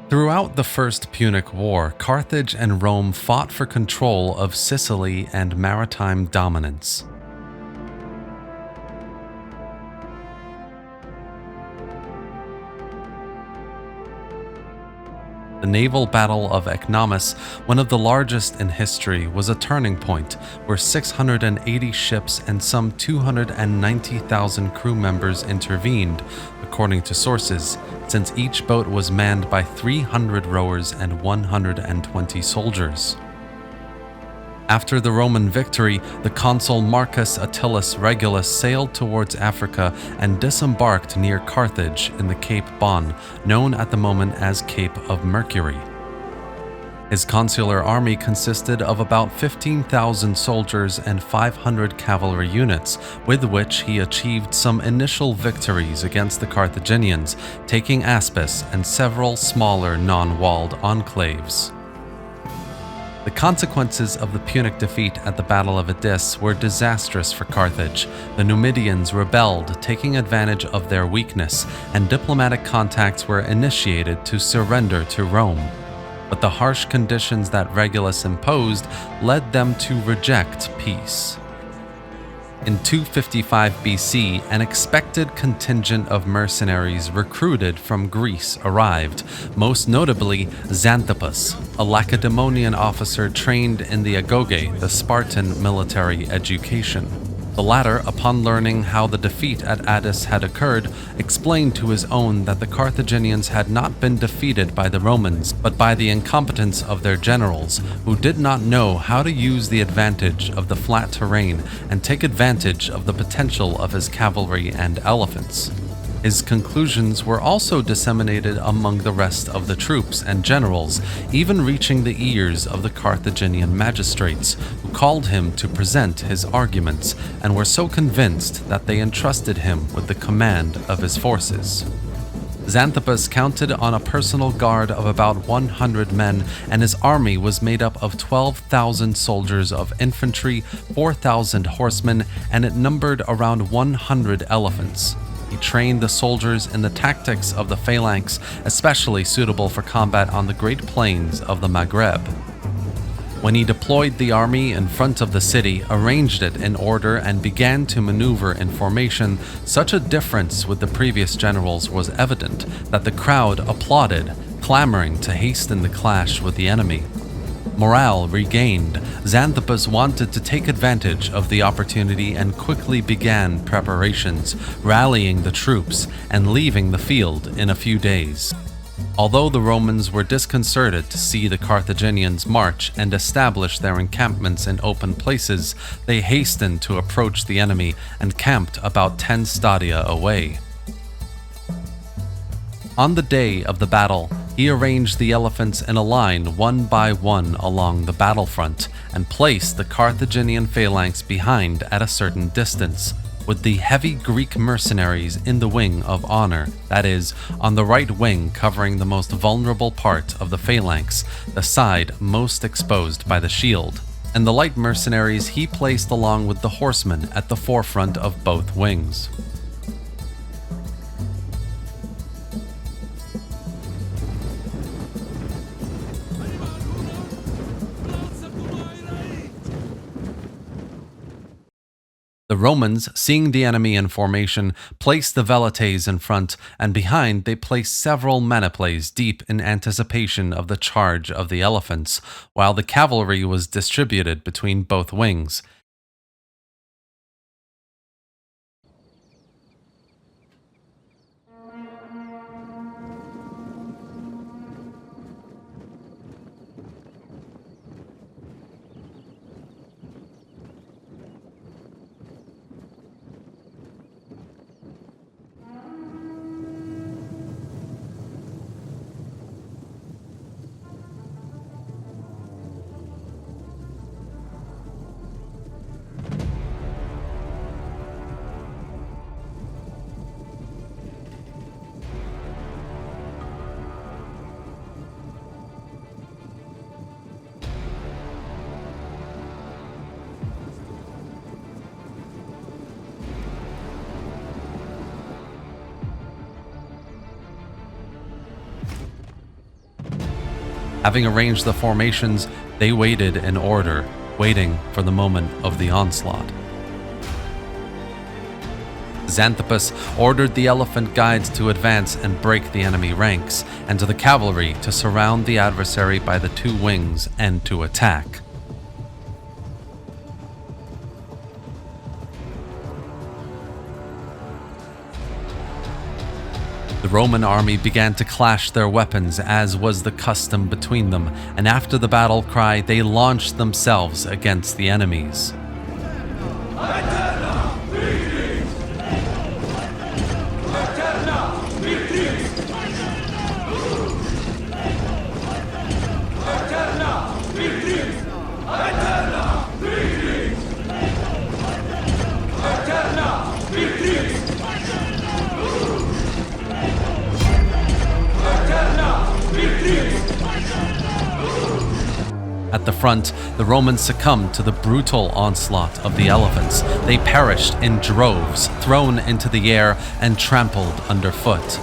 Throughout the First Punic War, Carthage and Rome fought for control of Sicily and maritime dominance. The naval battle of Ecnomus, one of the largest in history, was a turning point where 680 ships and some 290,000 crew members intervened, according to sources, since each boat was manned by 300 rowers and 120 soldiers. After the Roman victory, the consul Marcus Attalus Regulus sailed towards Africa and disembarked near Carthage in the Cape Bon, known at the moment as Cape of Mercury. His consular army consisted of about 15,000 soldiers and 500 cavalry units, with which he achieved some initial victories against the Carthaginians, taking Aspis and several smaller non-walled enclaves. The consequences of the Punic defeat at the Battle of Idis were disastrous for Carthage. The Numidians rebelled, taking advantage of their weakness, and diplomatic contacts were initiated to surrender to Rome. But the harsh conditions that Regulus imposed led them to reject peace. In 255 BC, an expected contingent of mercenaries recruited from Greece arrived, most notably Xanthippus, a Lacedaemonian officer trained in the agoge, the Spartan military education. The latter, upon learning how the defeat at Addis had occurred, explained to his own that the Carthaginians had not been defeated by the Romans, but by the incompetence of their generals, who did not know how to use the advantage of the flat terrain and take advantage of the potential of his cavalry and elephants. His conclusions were also disseminated among the rest of the troops and generals, even reaching the ears of the Carthaginian magistrates, who called him to present his arguments and were so convinced that they entrusted him with the command of his forces. Xanthippus counted on a personal guard of about 100 men, and his army was made up of 12,000 soldiers of infantry, 4,000 horsemen, and it numbered around 100 elephants. He trained the soldiers in the tactics of the phalanx, especially suitable for combat on the Great Plains of the Maghreb. When he deployed the army in front of the city, arranged it in order, and began to maneuver in formation, such a difference with the previous generals was evident that the crowd applauded, clamoring to hasten the clash with the enemy. Morale regained, Xanthippus wanted to take advantage of the opportunity and quickly began preparations, rallying the troops and leaving the field in a few days. Although the Romans were disconcerted to see the Carthaginians march and establish their encampments in open places, they hastened to approach the enemy and camped about 10 stadia away. On the day of the battle, he arranged the elephants in a line one by one along the battlefront and placed the Carthaginian phalanx behind at a certain distance, with the heavy Greek mercenaries in the wing of honor, that is, on the right wing covering the most vulnerable part of the phalanx, the side most exposed by the shield, and the light mercenaries he placed along with the horsemen at the forefront of both wings. The Romans, seeing the enemy in formation, placed the velites in front, and behind they placed several maniples deep in anticipation of the charge of the elephants, while the cavalry was distributed between both wings. Having arranged the formations, they waited in order, waiting for the moment of the onslaught. Xanthippus ordered the elephant guides to advance and break the enemy ranks, and to the cavalry to surround the adversary by the two wings and to attack. The Roman army began to clash their weapons, as was the custom between them, and after the battle cry, they launched themselves against the enemies. At the front, the Romans succumbed to the brutal onslaught of the elephants. They perished in droves, thrown into the air and trampled underfoot.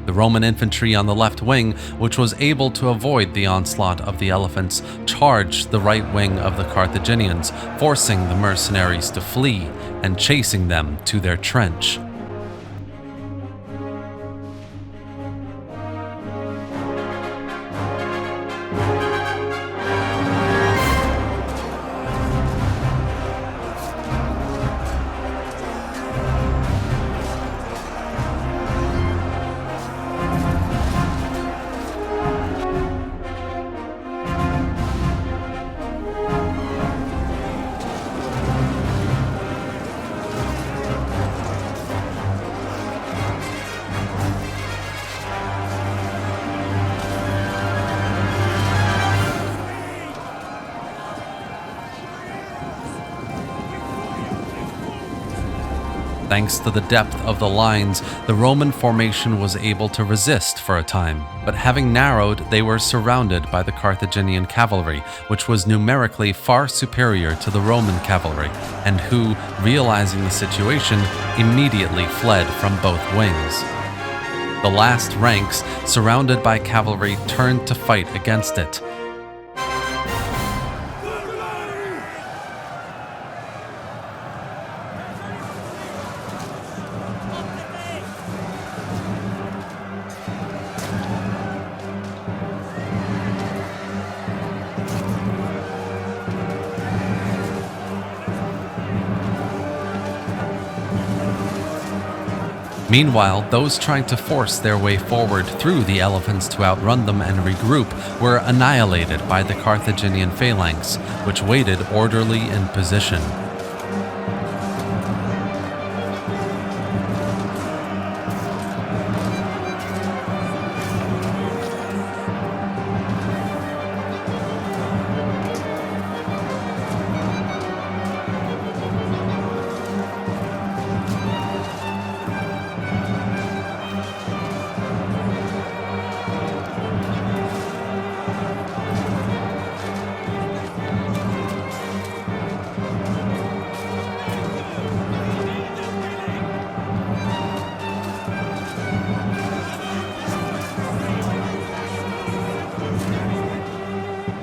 The Roman infantry on the left wing, which was able to avoid the onslaught of the elephants, charged the right wing of the Carthaginians, forcing the mercenaries to flee and chasing them to their trench. Thanks to the depth of the lines, the Roman formation was able to resist for a time, but having narrowed, they were surrounded by the Carthaginian cavalry, which was numerically far superior to the Roman cavalry, and who, realizing the situation, immediately fled from both wings. The last ranks, surrounded by cavalry, turned to fight against it. Meanwhile, those trying to force their way forward through the elephants to outrun them and regroup were annihilated by the Carthaginian phalanx, which waited orderly in position.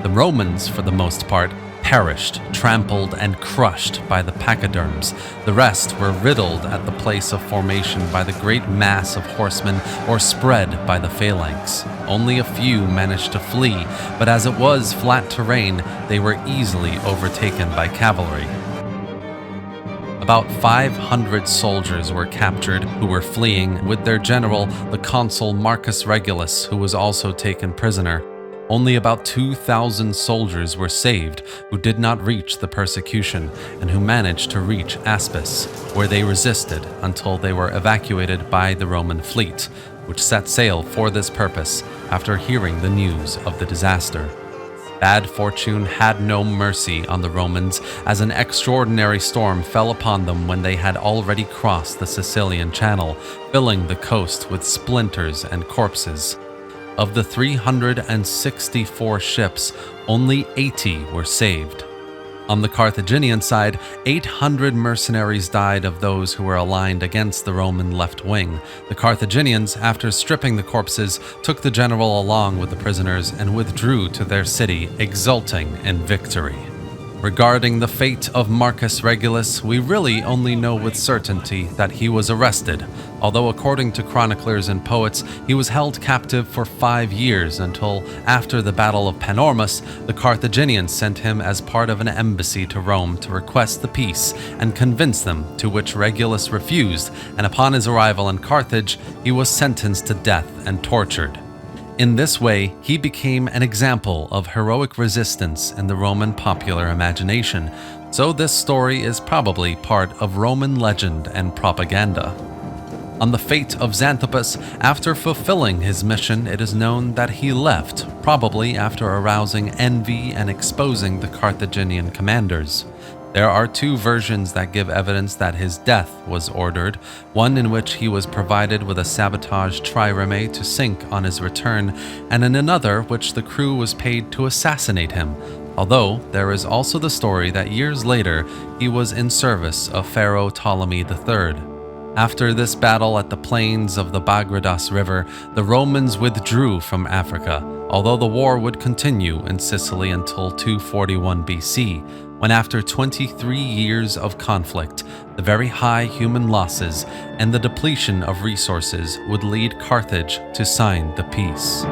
The Romans, for the most part, perished, trampled, and crushed by the pachyderms. The rest were riddled at the place of formation by the great mass of horsemen or spread by the phalanx. Only a few managed to flee, but as it was flat terrain, they were easily overtaken by cavalry. About 500 soldiers were captured who were fleeing, with their general, the consul Marcus Regulus, who was also taken prisoner. Only about 2,000 soldiers were saved who did not reach the persecution and who managed to reach Aspis, where they resisted until they were evacuated by the Roman fleet, which set sail for this purpose after hearing the news of the disaster. Bad fortune had no mercy on the Romans, as an extraordinary storm fell upon them when they had already crossed the Sicilian Channel, filling the coast with splinters and corpses. Of the 364 ships, only 80 were saved. On the Carthaginian side, 800 mercenaries died of those who were aligned against the Roman left wing. The Carthaginians, after stripping the corpses, took the general along with the prisoners and withdrew to their city, exulting in victory. Regarding the fate of Marcus Regulus, we really only know with certainty that he was arrested, although according to chroniclers and poets, he was held captive for 5 years until after the Battle of Panormus, the Carthaginians sent him as part of an embassy to Rome to request the peace and convince them, to which Regulus refused, and upon his arrival in Carthage, he was sentenced to death and tortured. In this way, he became an example of heroic resistance in the Roman popular imagination, so this story is probably part of Roman legend and propaganda. On the fate of Xanthippus, after fulfilling his mission, it is known that he left, probably after arousing envy and exposing the Carthaginian commanders. There are 2 versions that give evidence that his death was ordered, one in which he was provided with a sabotage trireme to sink on his return, and in another which the crew was paid to assassinate him, although there is also the story that years later he was in service of Pharaoh Ptolemy III. After this battle at the plains of the Bagradas River, the Romans withdrew from Africa, although the war would continue in Sicily until 241 BC, when after 23 years of conflict, the very high human losses and the depletion of resources would lead Carthage to sign the peace.